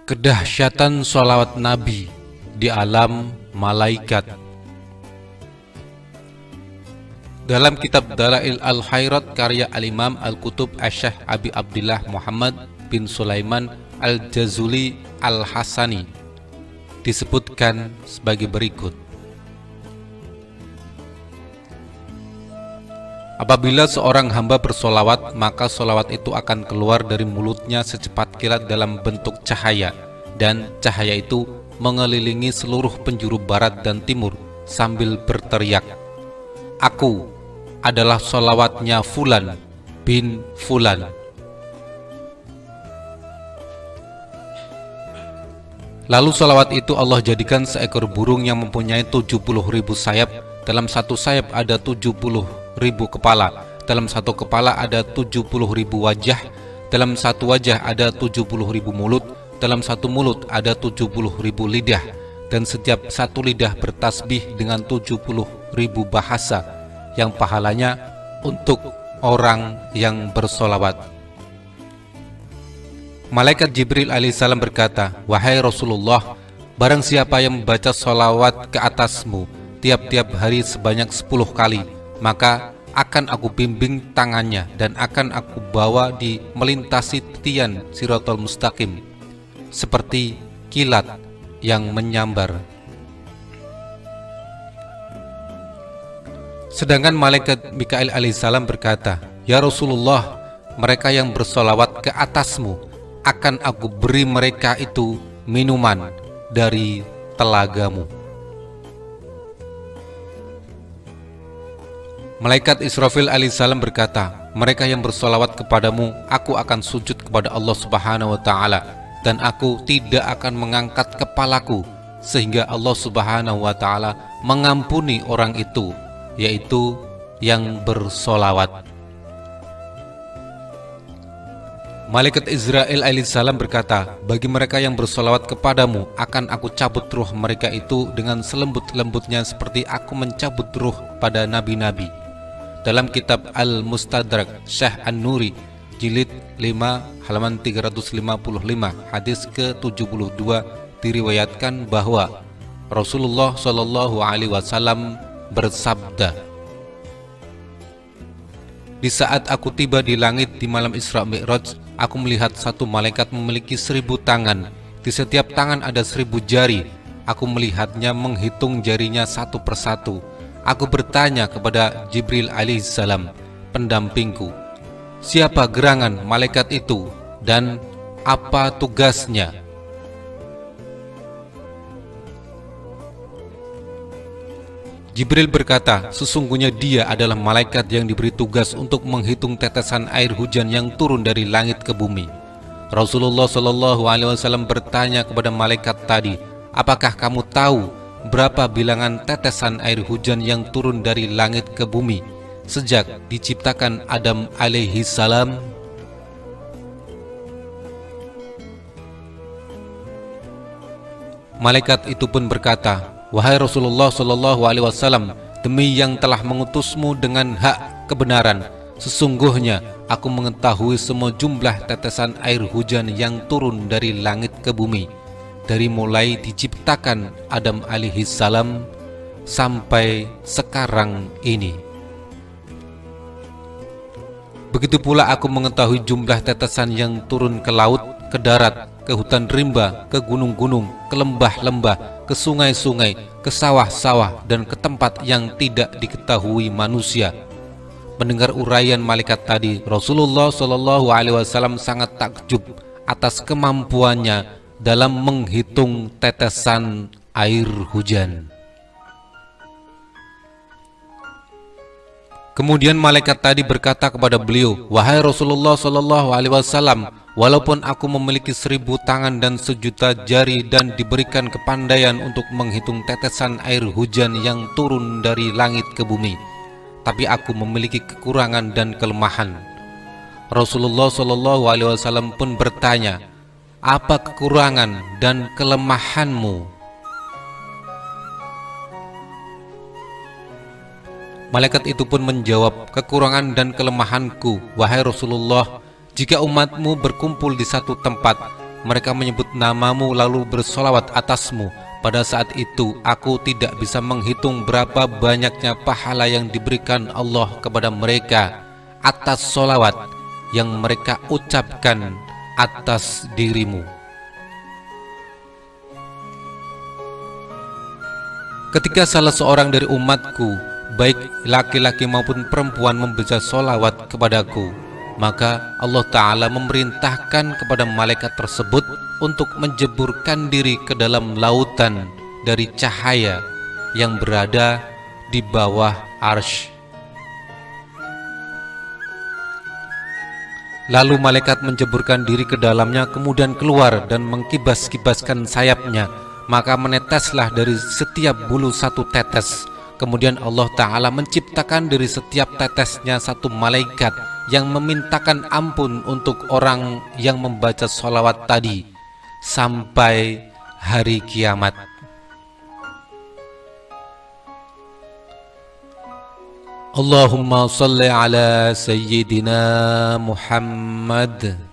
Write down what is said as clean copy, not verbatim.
Kedahsyatan sholawat Nabi di alam malaikat. Dalam kitab Dalail al-Khairat karya al-Imam Al-Qutub Asy-Syaikh Abi Abdillah Muhammad bin Sulaiman Al-Jazuli Al-Hasani disebutkan sebagai berikut. Apabila seorang hamba bersolawat, maka solawat itu akan keluar dari mulutnya secepat kilat dalam bentuk cahaya, dan cahaya itu mengelilingi seluruh penjuru barat dan timur sambil berteriak, "Aku adalah solawatnya Fulan bin Fulan." Lalu solawat itu Allah jadikan seekor burung yang mempunyai 70.000 sayap. Dalam satu sayap ada 70.000 kepala, dalam satu kepala ada 70.000 wajah, dalam satu wajah ada 70.000 mulut, dalam satu mulut ada 70.000 lidah, dan setiap satu lidah bertasbih dengan 70.000 bahasa yang pahalanya untuk orang yang bersolawat. Malaikat Jibril alaihissalam berkata, "Wahai Rasulullah, barang siapa yang membaca solawat ke atasmu tiap-tiap hari sebanyak 10 kali, maka akan aku bimbing tangannya dan akan aku bawa di melintasi titian Siratal Mustaqim seperti kilat yang menyambar." Sedangkan malaikat Mikail alaihissalam berkata, "Ya Rasulullah, mereka yang bersolawat ke atasmu akan aku beri mereka itu minuman dari telagamu." Malaikat Israfil alaihissalam berkata, "Mereka yang bersolawat kepadamu, aku akan sujud kepada Allah subhanahu wa ta'ala, dan aku tidak akan mengangkat kepalaku sehingga Allah subhanahu wa ta'ala mengampuni orang itu, yaitu yang bersolawat." Malaikat Israel alaihissalam berkata, "Bagi mereka yang bersolawat kepadamu, akan aku cabut ruh mereka itu dengan selembut-lembutnya seperti aku mencabut ruh pada nabi-nabi." Dalam kitab Al-Mustadrak Syekh An-Nuri jilid 5 halaman 355 hadis ke-72 diriwayatkan bahwa Rasulullah Shallallahu alaihi wasallam bersabda, "Di saat aku tiba di langit di malam Isra Mi'raj, aku melihat satu malaikat memiliki 1000 tangan. Di setiap tangan ada 1000 jari. Aku melihatnya menghitung jarinya satu persatu. Aku bertanya kepada Jibril alaihissalam, pendampingku, siapa gerangan malaikat itu dan apa tugasnya?" Jibril berkata, "Sesungguhnya dia adalah malaikat yang diberi tugas untuk menghitung tetesan air hujan yang turun dari langit ke bumi." Rasulullah Shallallahu alaihi wasallam bertanya kepada malaikat tadi, "Apakah kamu tahu berapa bilangan tetesan air hujan yang turun dari langit ke bumi sejak diciptakan Adam alaihi salam?" Malaikat itu pun berkata, "Wahai Rasulullah Shallallahu alaihi wasallam, demi yang telah mengutusmu dengan hak kebenaran, sesungguhnya aku mengetahui semua jumlah tetesan air hujan yang turun dari langit ke bumi dari mulai diciptakan Adam alaihi salam sampai sekarang ini. Begitu pula aku mengetahui jumlah tetesan yang turun ke laut, ke darat, ke hutan rimba, ke gunung-gunung, ke lembah-lembah, ke sungai-sungai, ke sawah-sawah, dan ke tempat yang tidak diketahui manusia." Mendengar uraian malaikat tadi, Rasulullah Shallallahu alaihi wasallam sangat takjub atas kemampuannya dalam menghitung tetesan air hujan. Kemudian malaikat tadi berkata kepada beliau, "Wahai Rasulullah Shallallahu alaihi wasallam, walaupun aku memiliki 1000 tangan dan 1.000.000 jari dan diberikan kepandaian untuk menghitung tetesan air hujan yang turun dari langit ke bumi, tapi aku memiliki kekurangan dan kelemahan." Rasulullah Shallallahu alaihi wasallam pun bertanya, "Apa kekurangan dan kelemahanmu?" Malaikat itu pun menjawab, "Kekurangan dan kelemahanku, wahai Rasulullah, jika umatmu berkumpul di satu tempat, mereka menyebut namamu lalu bersolawat atasmu. Pada saat itu aku tidak bisa menghitung berapa banyaknya pahala yang diberikan Allah kepada mereka atas solawat yang mereka ucapkan atas dirimu. Ketika salah seorang dari umatku, baik laki-laki maupun perempuan, membaca solawat kepadaku, maka Allah Ta'ala memerintahkan kepada malaikat tersebut untuk menjeburkan diri ke dalam lautan dari cahaya yang berada di bawah arsy. Lalu malaikat menjeburkan diri ke dalamnya, kemudian keluar dan mengkibas-kibaskan sayapnya, maka meneteslah dari setiap bulu satu tetes. Kemudian Allah Ta'ala menciptakan dari setiap tetesnya satu malaikat yang memintakan ampun untuk orang yang membaca sholawat tadi sampai hari kiamat. Allahumma salli ala Sayyidina Muhammad.